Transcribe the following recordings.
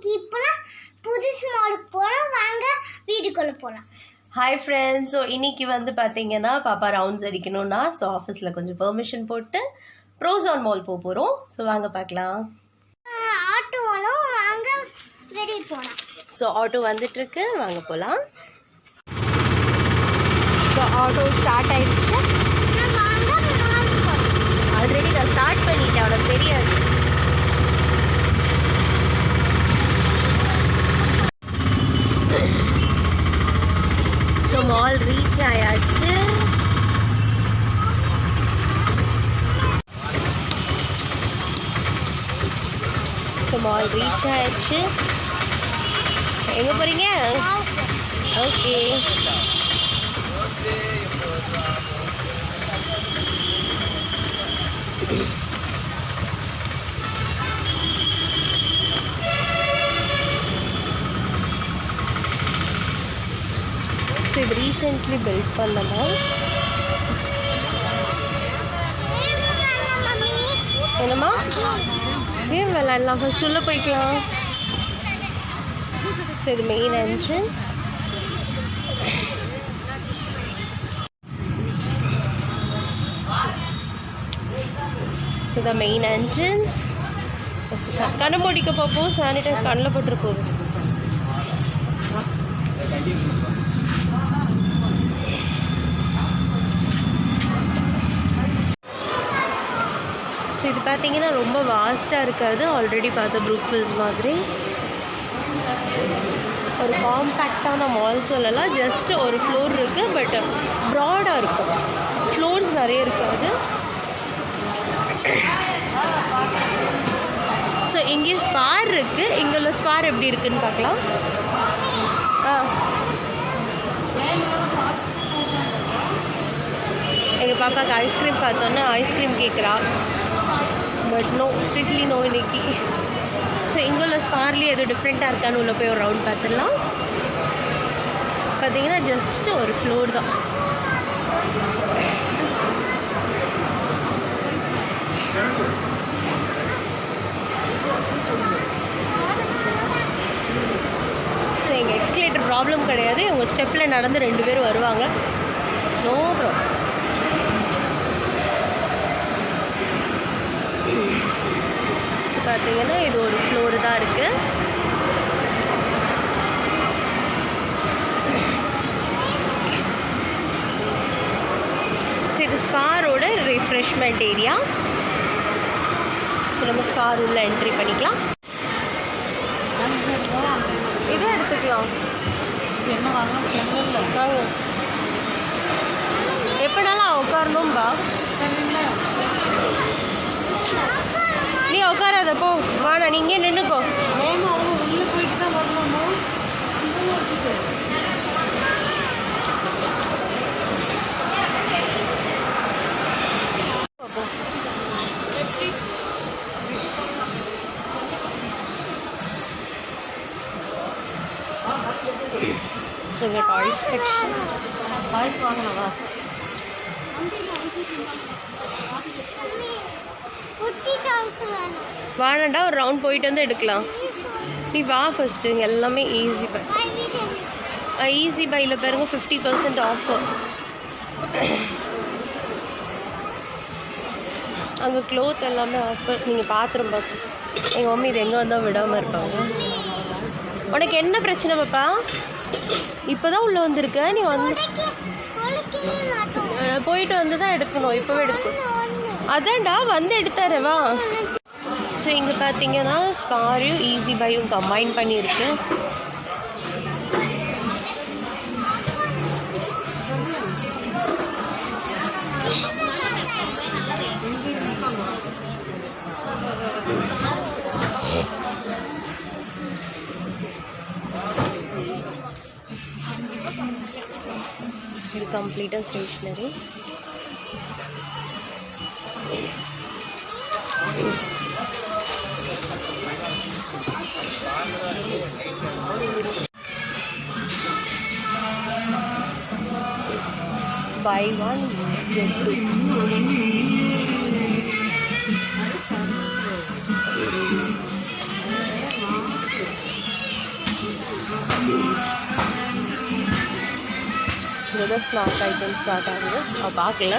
இன்னைக்கு இப்போலாம் புதுசு மாலுக்கு போகலாம். வாங்க வீட்டுக்குள்ளே போகலாம். Hi friends. ஸோ இன்றைக்கி வந்து பார்த்தீங்கன்னா பாப்பா ரவுண்ட்ஸ் அடிக்கணும்னா ஸோ ஆஃபீஸில் கொஞ்சம் பெர்மிஷன் போட்டு ப்ரோசான் மால் போக போகிறோம். ஸோ வாங்க பார்க்கலாம். ஆட்டோ வரும், வாங்க வெளியே போகலாம். ஸோ ஆட்டோ வந்துட்டுருக்கு, வாங்க போகலாம். ஸோ ஆட்டோ ஸ்டார்ட் ஆயிடுச்சு. ஆல்ரெடி நான் ஸ்டார்ட் பண்ணிட்டேன், அவனுக்கு தெரியாது. ஸோ மால் ரீச் ஆயாச்சு. ஸோ மால் ரீச் ஆயாச்சு. எங்கே போகிறீங்க? ஓகே. ஸோ இது ரீசெண்ட்லி பில்ட் பண்ண மால். என்னம்மா கேம் விளாட்லாம், ஃபர்ஸ்ட் உள்ளே போய்க்கலாம். ஸோ இது main entrance. So the main entrance. First கண்ணு மூடிக்க பார்ப்போம், சானிடைஸ் கண்ணில் போட்டுரு போகுது. ஸோ இது பார்த்தீங்கன்னா ரொம்ப வாஸ்ட்டாக இருக்காது. ஆல்ரெடி பார்த்த ப்ரூக்ஃபில்ஸ் மாதிரி ஒரு காம்பேக்டான மால் சொல்லலாம். ஜஸ்ட் ஒரு ஃப்ளோர் இருக்குது, பட் ப்ராடாக இருக்கும். ஃப்ளோர்ஸ் நிறைய இருக்காது. ஸோ இங்கேயும் ஸ்பார் இருக்குது. இங்கே உள்ள ஸ்பார் எப்படி இருக்குதுன்னு பார்க்கலாம். எங்கள் பாப்பாவுக்கு ஐஸ்கிரீம் பார்த்தோன்னா ஐஸ்கிரீம் கேட்குறா, பட் நோ, ஸ்ட்ரிக்ட்லி நோ இன்னைக்கு. ஸோ இங்கே உள்ள ஸ்பார்லேயே எதுவும் டிஃப்ரெண்ட்டாக இருக்கான்னு உள்ளே போய் ஒரு ரவுண்ட் பார்த்துடலாம். பார்த்தீங்கன்னா ஜஸ்ட் ஒரு ஃப்ளோர் தான். ஸோ எங்கள் எக்ஸ்கலேட்டர் ப்ராப்ளம் கிடையாது. உங்கள் ஸ்டெப்பில் நடந்து 2 பேர் வருவாங்க, நோ ப்ராப்ளம். பார்த்தீங்கன்னா இது ஒரு ஃப்ளோர் தான் இருக்குது. ஸோ இது ஸ்பாரோட ரிஃப்ரெஷ்மெண்ட் ஏரியா. ஸோ நம்ம ஸ்பார் உள்ள என்ட்ரி பண்ணிக்கலாம். இதை எடுத்துக்கலாம். என்ன வாங்க, எப்படினாலும் உட்காரணும்பா. நீ உட்காராத போ, வாணா நீ இங்கே நின்றுக்கோ. உள்ளே போயிட்டு தான் வரணுமா? ஸோ இங்கே டாய்ஸ் செக்ஷன். டாய்ஸ் வாங்கினவா? வாணாண்டா, ஒரு ரவுண்ட் போயிட்டு வந்து எடுக்கலாம். நீ வா ஃபஸ்ட்டு. இங்கே எல்லாமே ஈஸி பை. ஈஸி பையில் பாருங்க 50% ஆஃபர். அங்கே க்ளோத் எல்லாமே ஆஃபர். நீங்கள் பாத்திரம் பார்த்து எங்கள் மம்மி இது எங்கே வந்தால் விடாமல் இருப்பாங்க. உனக்கு என்ன பிரச்சனை பாப்பா? இப்போ தான் உள்ளே வந்திருக்க. நீ வந்து போயிட்டு வந்து தான் எடுக்கணும். இப்போவே எடுக்கணும். அதான்டா வந்து எடுத்தாரவா. ஸோ இங்கே பார்த்தீங்கன்னா ஸ்பாரையும் ஈஸி பையும் கம்பைன் பண்ணியிருக்கு. இது கம்ப்ளீட்டாக stationery. buy one get two. இங்கே ஸ்நாக் ஐட்டம் ஸ்டார்ட் ஆகுது. பார்க்கல.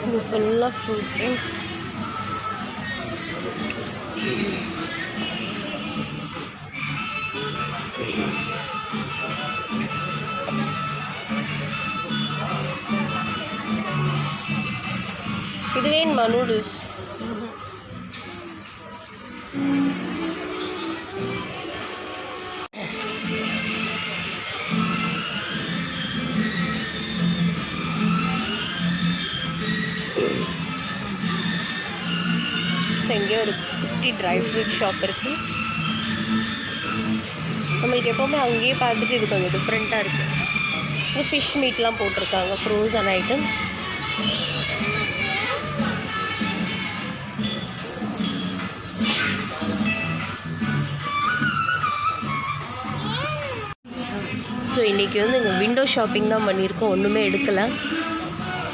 இது ஃபுல்லாக ஃப்ரூட்டு. இது வேணுமா நூடுல்ஸ்? ஸோ இங்கே ஒரு குட்டி ட்ரை ஃப்ரூட் ஷாப் இருக்குது. நம்மளுக்கு எப்போவுமே அங்கேயே பார்த்துட்டு இது கொஞ்சம் டிஃப்ரெண்ட்டாக இருக்குது. இது ஃபிஷ் மீட்லாம் போட்டிருக்காங்க, ஃப்ரோசன் ஐட்டம்ஸ். ஸோ இன்றைக்கி வந்து இங்கே விண்டோ ஷாப்பிங் தான் பண்ணியிருக்கோம். ஒன்றுமே எடுக்கலை.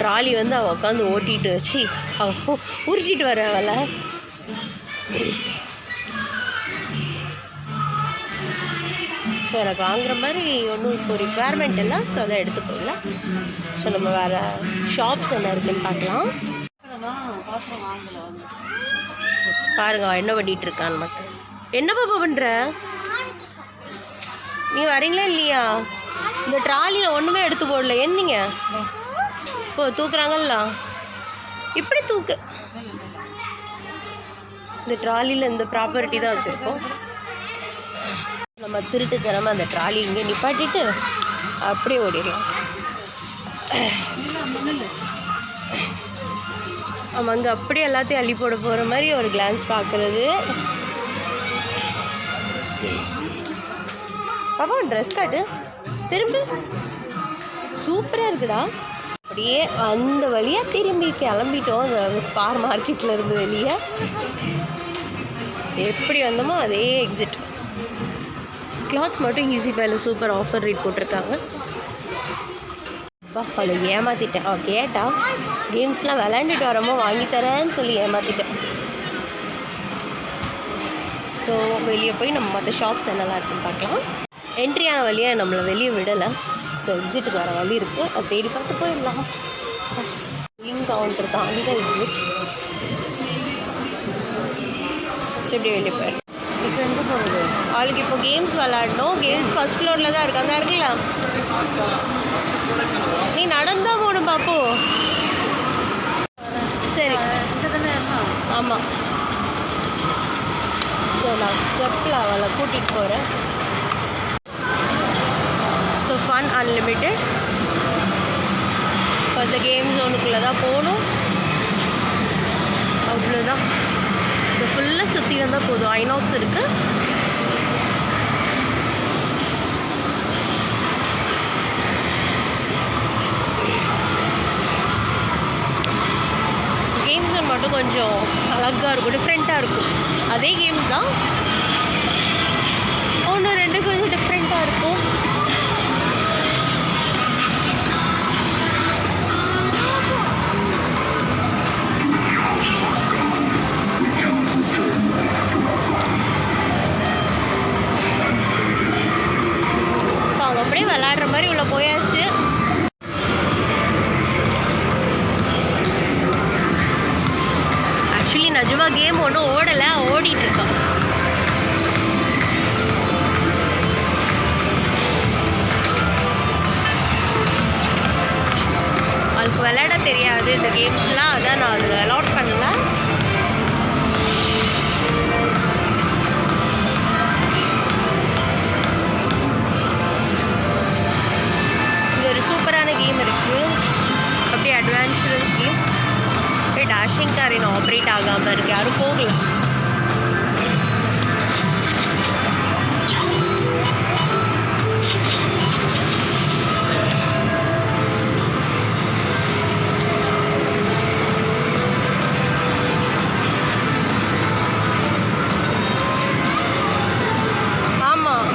ட்ராலி வந்து அவள் உட்காந்து ஓட்டிகிட்டு வச்சு அவள் உருட்டிட்டு வரவளை. ஸோ எனக்கு வாங்குற மாதிரி ஒன்றும் இப்போ ரிக்குவயர்மெண்ட் இல்லை. ஸோ அதை எடுத்து போகல. ஸோ நம்ம வேறு ஷாப்ஸ் என்ன இருக்குதுன்னு பார்க்கலாம். பாருங்க அவள் என்ன பண்ணிகிட்டு இருக்கான்னு மட்டும். என்ன பாப்பா பண்ணுற? நீ வரீங்களா இல்லையா? இந்த ட்ராலியில் ஒன்றுமே எடுத்து போடல. எந்திங்க இப்போ தூக்குறாங்கல்ல, இப்படி தூக்கு. இந்த ட்ராலியில் இந்த ப்ராப்பர்ட்டி தான் வச்சுருக்கோம். நம்ம திருட்டுத்தனமாக அந்த ட்ராலி இங்கே நிப்பாட்டிட்டு அப்படியே ஓடிடலாம். ஆமாம், அங்கே அப்படியே எல்லாத்தையும் அள்ளி போட போகிற மாதிரி ஒரு கிளான்ஸ் பார்க்குறது. பாப்பா ட்ரெஸ் காட்டு, திரும்பி. சூப்பராக இருக்குடா. அப்படியே அந்த வழியாக திரும்பி கிளம்பிட்டோம். அந்த ஸ்பார் மார்க்கெட்டில் இருந்து வெளியே எப்படி வந்தோமோ அதே எக்ஸிட். கிளாத்ஸ் மட்டும் ஈஸி பையில் சூப்பர் ஆஃபர் ரேட் போட்டிருக்காங்க. அப்பா அவளை ஏமாற்றிட்டேன். அவள் கேட்டா கேம்ஸ்லாம் விளையாண்டுட்டு வரமோ வாங்கி தரேன்னு சொல்லி ஏமாற்றிட்டேன். ஸோ வெளியே போய் நம்ம மற்ற ஷாப்ஸ் என்னெல்லாம் இருக்குன்னு பார்க்கலாம். என்ட்ரியான வழியாக நம்மளை வெளியே விடலை. ஸோ எக்ஸிட்டுக்கு வர வழி இருக்குது, அதை தேடி பார்த்து போயிடலாம். லிங்க் கவுண்டர் தான் அங்கே எக்ஸிட். எப்படி வெளியே போயிடலாம். இப்போ எங்கே போகிறது? அவளுக்கு இப்போ கேம்ஸ் விளாடணும். கேம்ஸ் ஃபஸ்ட் ஃப்ளோரில் தான் இருக்குது. அந்த இருக்குல்ல, நீ நடந்தால் போகணும் பாப்போ. சரி, ஆமாம். ஸோ நான் ஸ்டெப்பில் அவளை கூட்டிகிட்டு போகிறேன். So fun unlimited. இப்போ இந்த கேம் ஜோனுக்குள்ளே தான் போகணும். அவ்வளோதான். இது ஃபுல்லாக சுற்றி வந்தால் போதும். ஐநாக்ஸ் இருக்குது. கேம் ஜோன் மட்டும் கொஞ்சம் அழகாக இருக்கும், டிஃப்ரெண்ட்டாக இருக்கும். அதே கேம்ஸ் தான், ஒன்று ரெண்டு கொஞ்சம் டிஃப்ரெண்ட்டாக இருக்கும். அப்படியே விளாடுற மாதிரி உள்ள போயாச்சு. ஆக்சுவலி நிஜமா கேம் ஒன்றும் ஓடலை, ஓடிட்டு இருக்கோம். அவளுக்கு விளையாட தெரியாது இந்த கேம்ஸ்லாம், அதான் நான் அதில் அலோட் பண்ணல. ஒரு சூப்பரான கேம் இருக்குது. அப்படியே அட்வான்ச்சரஸ் கேம். அப்படியே டேஷிங் கார் இன்னும் ஆப்ரேட் ஆகாமல் இருக்குது, யாரும் போகல. ஆமாம்,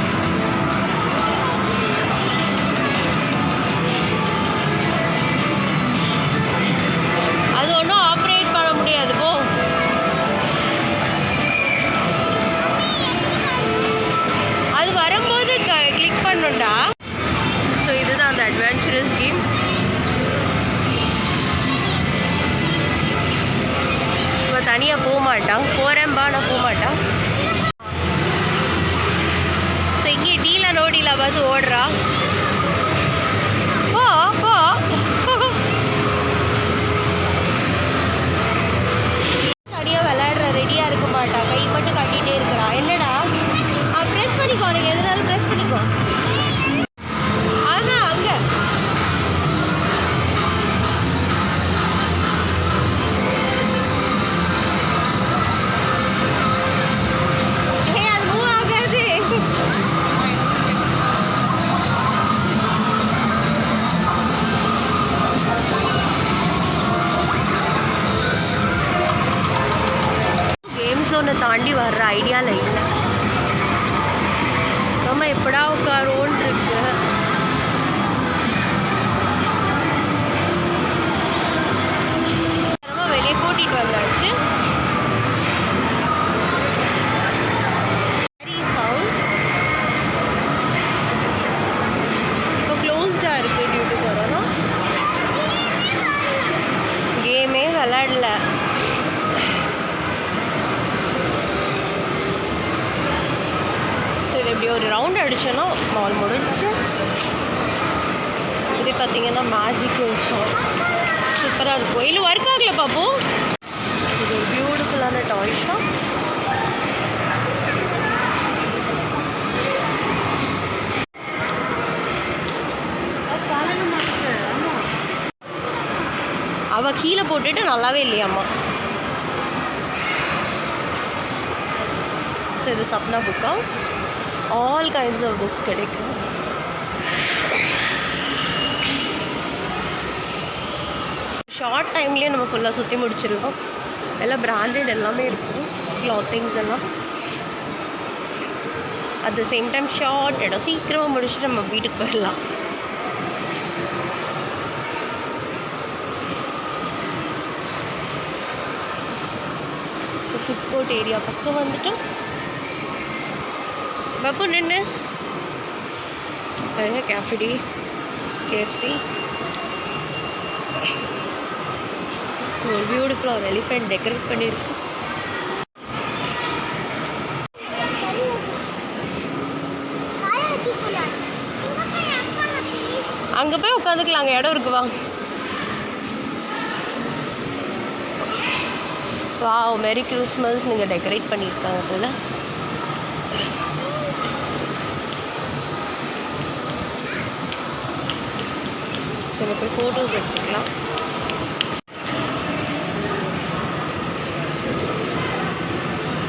விளையாடணும்டா. ஸோ இதுதான் அந்த அட்வென்ச்சரஸ் கேம். இவன் தனியாக போக மாட்டான். போகிறேன்பா நான் போக மாட்டான். ஸோ இங்கே டீலா நோடியில் பார்த்து ஓடுறா. போ போ தனியாக விளையாடுற ரெடியாக இருக்க மாட்டா. கை மட்டும் கட்டிகிட்டே இருக்கிறா. என்னடா ப்ரெஸ் பண்ணிக்கோ. உனக்கு எதுனாலும் ப்ரெஸ் பண்ணிக்கோ. ஆனால் அங்கே அது மூவ் ஆகாது. கேம் ஜோனை தாண்டி வர்ற ஐடியாவில் இல்லை. நம்ம எப்படா உட்காரோன்னு இருக்கு. நம்ம வெளியே கூட்டிகிட்டு வந்தாச்சு. ஹவுஸ் இப்போ க்ளோஸ்டாக இருக்குது டியூ டு கொரோனா. கேமே விளையாடல. இது இப்படி ஒரு ரவுண்ட் அடிச்சோன்னா மால் முடிஞ்சு. இது பார்த்தீங்கன்னா மேஜிக்கல் ஷாப். சூப்பராக இருக்கும். இல்லை ஒர்க் ஆகல பார்ப்போம். இது ஒரு பியூட்டிஃபுல்லான டாய் ஷாப். அவள் கீழே போட்டுட்டு நல்லாவே இல்லையாம்மா. ஸோ இது Sapna book house. All kinds of books கிடைக்கும். ஷார்ட் டைம்லேயே நம்ம ஃபுல்லாக சுற்றி முடிச்சிடலாம். எல்லாம் பிராண்டட் எல்லாமே இருக்கும். கிளாத்திங்ஸ் எல்லாம் at the same time short இடம். சீக்கிரமாக முடிச்சுட்டு நம்ம வீட்டுக்கு போயிடலாம். ஸோ ஃபுட் கோர்ட் ஏரியா பக்கம் வந்துட்டோம். பாப்பு நின்று பாருங்க. கேஃபிடி, கேஎஃப்சி. ஒரு பியூட்டிஃபுல்லாக ஒரு எலிஃபெண்ட் டெக்கரேட் பண்ணியிருக்கு. அங்கே போய் உட்காந்துக்கலாம். அங்கே இடம் இருக்குவா. வாவ், மேரி கிறிஸ்மஸ் நீங்கள் டெக்கரேட் பண்ணியிருக்காங்க போல். சில போய் ஃபோட்டோஸ் எடுத்துக்கலாம்.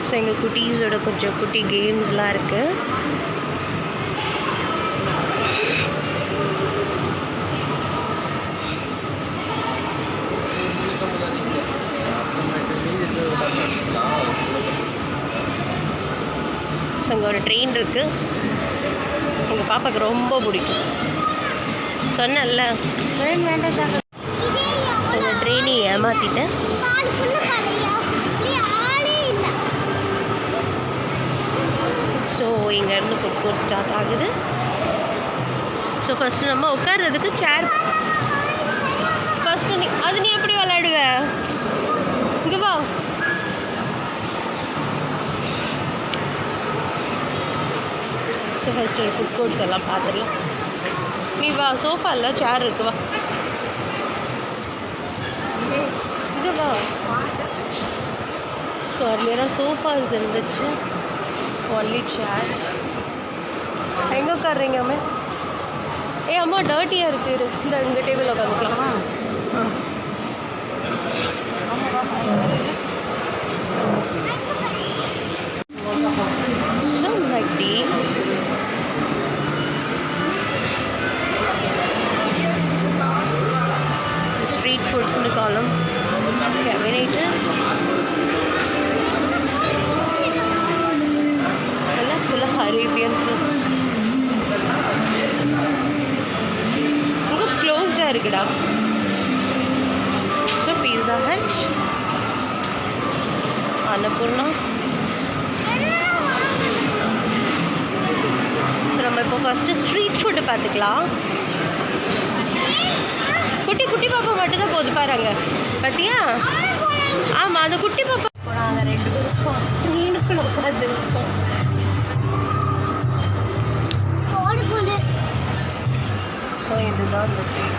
ஸோ எங்கள் குட்டீஸோட கொஞ்சம் குட்டி கேம்ஸ்லாம் இருக்குது. ஸோ இங்கே ஒரு ட்ரெயின் இருக்குது. எங்கள் பாப்பாவுக்கு ரொம்ப பிடிக்கும். சொன்னல ட்ரெயின் வேண்டாம் சார். அந்த ட்ரெயினை ஏமாற்றிட்டேன். ஸோ இங்கேருந்து ஃபுட் கோர்ட் ஸ்டார்ட் ஆகுது. ஸோ ஃபஸ்ட்டு நம்ம உட்கார்றதுக்கு சேர். ஃபஸ்ட்டு நீ எப்படி விளையாடுவ? இங்கே வா. ஸோ ஃபஸ்ட்டு ஒரு ஃபுட் கோர்ட்ஸ் எல்லாம் பார்த்துடலாம். நீ வா. சோஃபா இல்லை, சேர் இருக்கு. வா. இது வா. ஸோ அர்லியராக சோஃபாஸ் இருந்துச்சு. Only chairs. எங்கே உட்காடுறீங்க அம்மா? அம்மா டர்ட்டியாக இருக்குது. இந்த இங்கே டேபிளில் உட்காந்துக்கலாம். ஸோ மட்டி ஸ்ட்ரீட் ஃபுட்ஸ்னு காலம். கேபினேட்டர்ஸ் எல்லாம் ஃபுல்லாக அரேபியன் ஃபுட்ஸ். ரொம்ப க்ளோஸ்டாக இருக்குடா. So Pizza Hut. First street food பார்த்துக்கலாம். குட்டி குட்டி பாப்பா மட்டும்தான் போது பாருங்க, பார்த்தியா? ஆமாம், அந்த குட்டி பாப்பா போனாங்க 2 பேரும் ட்ரெயினுக்குள்ள உட்காந்துருக்கோம். ஸோ இதுதான் இந்த ஸ்ட்ரீட்.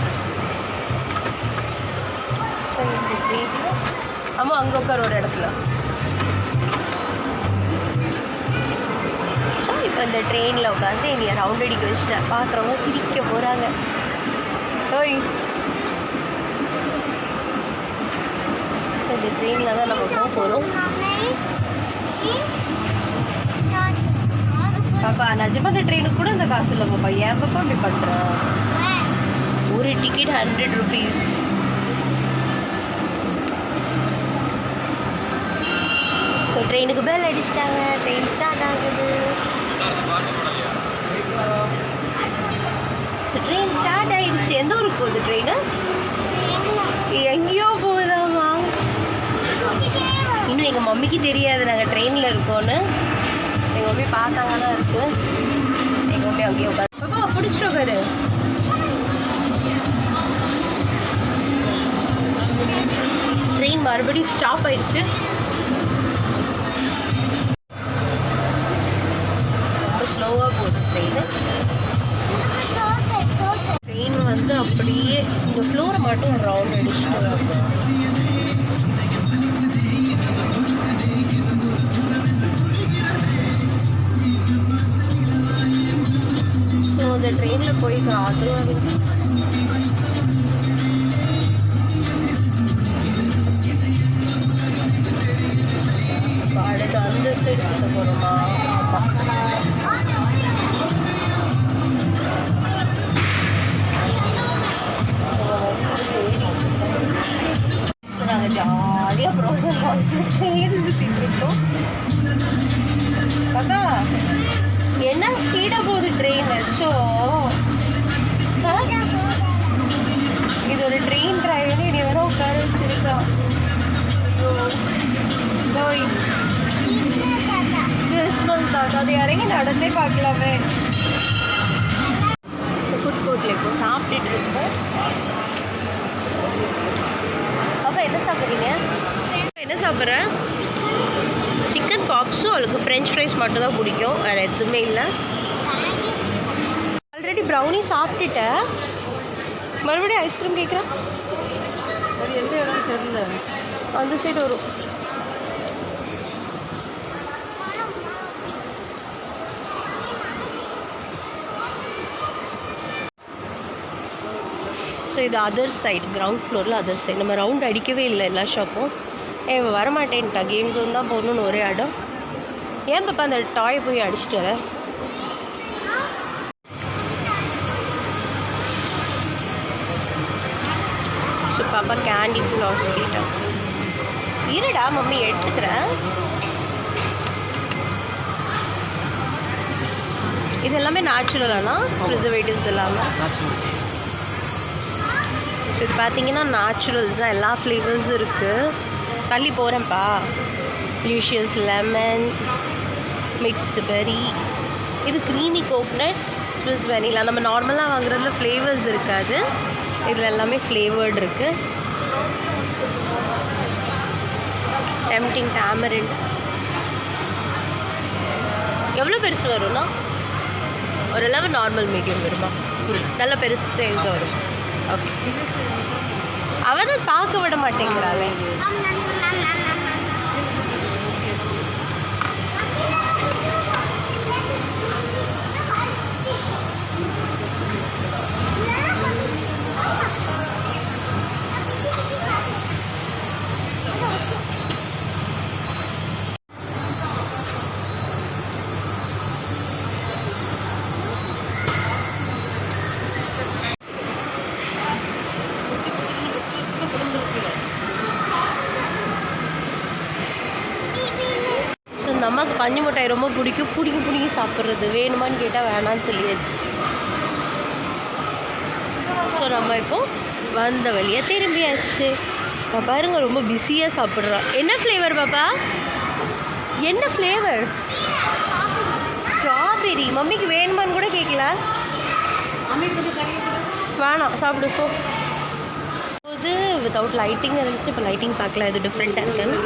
ஸோ இந்த ஸ்ட்ரீட்டில் ஆமாம் அங்கே உட்கார ஒரு இடத்துல. ஸோ இப்போ இந்த ட்ரெயினில் உட்காந்து இனி ரவுண்ட் அடிக்க வச்சுட்டேன். பார்க்குறவங்க சிரிக்க போகிறாங்க. ஓய், இந்த ட்ரெயினில் தான் நம்ம போக போகிறோம். பாப்பா நிஜமான ட்ரெயினுக்கு கூட இந்த காசு இல்லை பாப்பா. ஏன் பாப்பா அப்படி பண்ணுறேன்? ஒரு டிக்கெட் 100 rupees. ஸோ ட்ரெயினுக்கு பெல் அடிச்சிட்டாங்க. ட்ரெயின் ஸ்டார்ட் ஆகுது. ஸோ ட்ரெயின் ஸ்டார்ட் ஆகிடுச்சு. எந்த ஊருக்கு போகுது ட்ரெயின்? எங்கேயோ போகுதாமா. இன்னும் எங்கள் மம்மிக்கு தெரியாது நாங்கள் ட்ரெயினில் இருக்கோன்னு. எங்கள் மம்மி பார்த்தாங்கன்னா இருக்குது. எங்கள் மம்மி அங்கேயே உட்காந்து பாப்பா பிடிச்சிட்டு உட்காரு. ட்ரெயின் மறுபடியும் ஸ்டாப் ஆயிடுச்சு. ஸ்லோவாக போகுது ட்ரெயின். ட்ரெயின் வந்து அப்படியே இந்த ஃப்ளோரை மட்டும் ஒரு ரவுண்ட் அடிச்சுட்டு ஸோ இந்த ட்ரெயினில் போய் காத்துருவாங்க. அடுத்து அந்த சைடு பார்க்க போகிறோமா? நாங்கள் ஜாலியாக ப்ரோசன் ட்ரெயின் சுற்றிட்டு இருக்கோம். பாப்பா என்ன ஸ்பீடாக போகுது ட்ரெயின். ஸோ இது ஒரு ட்ரெயின் டிரைவர்னு இனி வர உட்கார வச்சிருக்கா. கிறிஸ்மஸ் தாத்தா அது இறங்கி நடந்தே பார்க்கலாமே. ஃபுட் கோர்ட்டில் இப்போ சாப்பிட்டுட்டு இருக்கோம். அப்போ என்ன சாப்பிட்றீங்க? என்ன சாப்பிட்றேன்? சிக்கன் பாப்ஸும் அவளுக்கு ஃப்ரெஞ்ச் ஃப்ரைஸ் மட்டும் தான் பிடிக்கும், வேறு எதுவுமே இல்லை. ஆல்ரெடி ப்ரௌனி சாப்பிட்டுட்டேன். மறுபடியும் ஐஸ்கிரீம் கேட்குறேன். அது எந்த இடம் தெரியல. அந்த சைடு வரும். ஸோ இது அதர் சைடு, கிரவுண்ட் ஃப்ளோரில் அதர் சைடு. நம்ம ரவுண்ட் அடிக்கவே இல்லை எல்லா ஷாப்பும். வரமாட்டேன்ட்டா, கேம் ஜோன் தான் போகணுன்னு ஒரே இடம். ஏன் பாப்பா அந்த டாயை போய் அடிச்சுட்டு வர? ஸோ பாப்பா கேண்டி ஃப்ளாஸ் கேட்டேன். இருடா மம்மி எடுத்துக்கிறேன். இது எல்லாமே நேச்சுரலானா? ப்ரிசர்வேட்டிவ்ஸ் இல்லாமல். ஸோ இது பார்த்தீங்கன்னா நேச்சுரல்ஸ் தான், எல்லா ஃப்ளேவர்ஸும் இருக்குது. தள்ளி போகிறேன்ப்பா. லியூஷியஸ் லெமன், மிக்ஸ்டு பெரி, இது க்ரீமி கோக்னட்ஸ், ஸ்விஸ் வெனிலா. நம்ம நார்மலாக வாங்குறதுல ஃப்ளேவர்ஸ் இருக்காது, இதில் எல்லாமே ஃப்ளேவர்டு இருக்குது. Tempting tamarind. எவ்வளோ பெருசு வரும்னா? ஒரு 11 நார்மல் மீடியம் வருமா? நல்ல பெருசு சைஸாக வரும். ஓகே, அவள் தான் பார்க்க விட மாட்டேங்கிறாளே. இந்த அம்மாவுக்கு பஞ்சு மிட்டாய் ரொம்ப பிடிக்கும். பிடிங்கி சாப்பிட்றது. வேணுமான்னு கேட்டால் வேணான்னு சொல்லியாச்சு. ஸோ நம்ம இப்போது வந்த வழியாக திரும்பியாச்சு. பாருங்க ரொம்ப பிஸியாக சாப்பிட்றா. என்ன ஃப்ளேவர் பாப்பா? என்ன ஃப்ளேவர்? ஸ்ட்ராபெரி. சரி மம்மிக்கு வேணுமான்னு கூட கேட்கல. வேணாம் சாப்பிடு போ. இது வித்தவுட் லைட்டிங் இருந்துச்சு. இப்போ லைட்டிங் பார்க்கலாம், இது டிஃப்ரெண்ட்டாக இருக்குன்னு.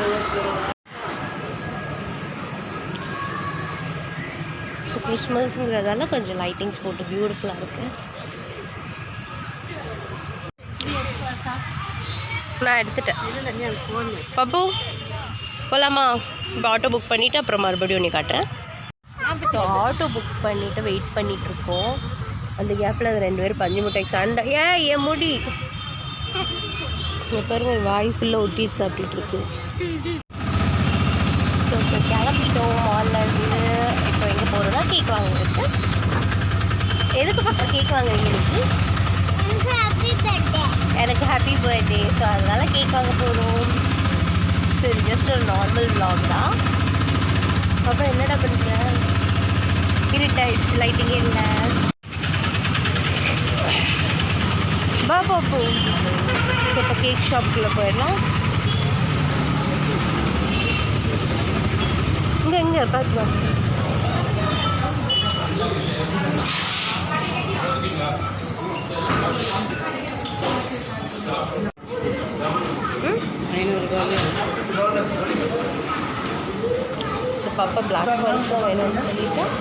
ஸோ கிறிஸ்மஸ்ங்கிறதால கொஞ்சம் லைட்டிங்ஸ் போட்டு பியூட்டிஃபுல்லாக இருக்குது. நான் எடுத்துட்டேன். பப்பு போகலாமா? இப்போ ஆட்டோ புக் பண்ணிவிட்டு அப்புறம் மறுபடியும் ஒன்று காட்டுறேன். ஸோ ஆட்டோ புக் பண்ணிவிட்டு வெயிட் பண்ணிகிட்ருக்கோம். அந்த கேப்பில் அது 2 பேரும் பஞ்சு முட்டை சண்டை. என் முடி பாருங்க, வாய் ஃபுல்லாக ஒட்டிட்டு சாப்பிட்டுருக்கு. ஸோ இப்போ கிளம்பிட்டோம் மாலில் இருந்து. இப்போ எங்கே போகிறோன்னா கேக் வாங்குறதுக்கு. எதுக்கு பக்கம் கேக் வாங்குறீங்க இன்னைக்கு? எனக்கு ஹாப்பி பர்த்டே. ஸோ அதனால் கேக் வாங்க போகிறோம். ஸோ இது ஜஸ்ட் ஒரு நார்மல் விலாக் தான். அப்புறம் என்னடா பண்ணுறேன்? இருட்டாயிடுச்சு, லைட்டிங்கே இல்லை. பாபா போ. ஸோ இப்போ கேக் ஷாப்புக்குள்ளே போயிடலாம். இங்கே பார்த்துக்கலாம். ஸோ பாப்பா பிளாக் ஃபாரஸ்ட் தான் வேணும்னு சொல்லிட்டேன்.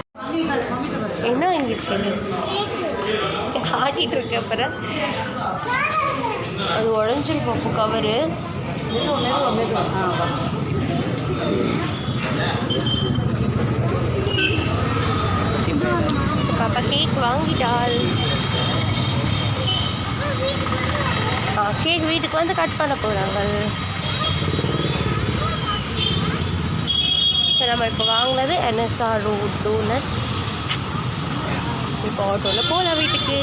என்ன வாங்கியிருக்கேன்? ஆட்டிகிட்டு இருக்கேன். அப்புறம் அது உடஞ்சிரும் பப்பு கவரு. பாப்பா கேக் வாங்கிட்டாள். கேக் வீட்டுக்கு வந்து கட் பண்ண போகிறாங்க. ஸோ நம்ம இப்போ வாங்கினது NSR ரோட் டோனட்ஸ். இப்போ ஆட்டோவில் போகலாம் வீட்டுக்கு.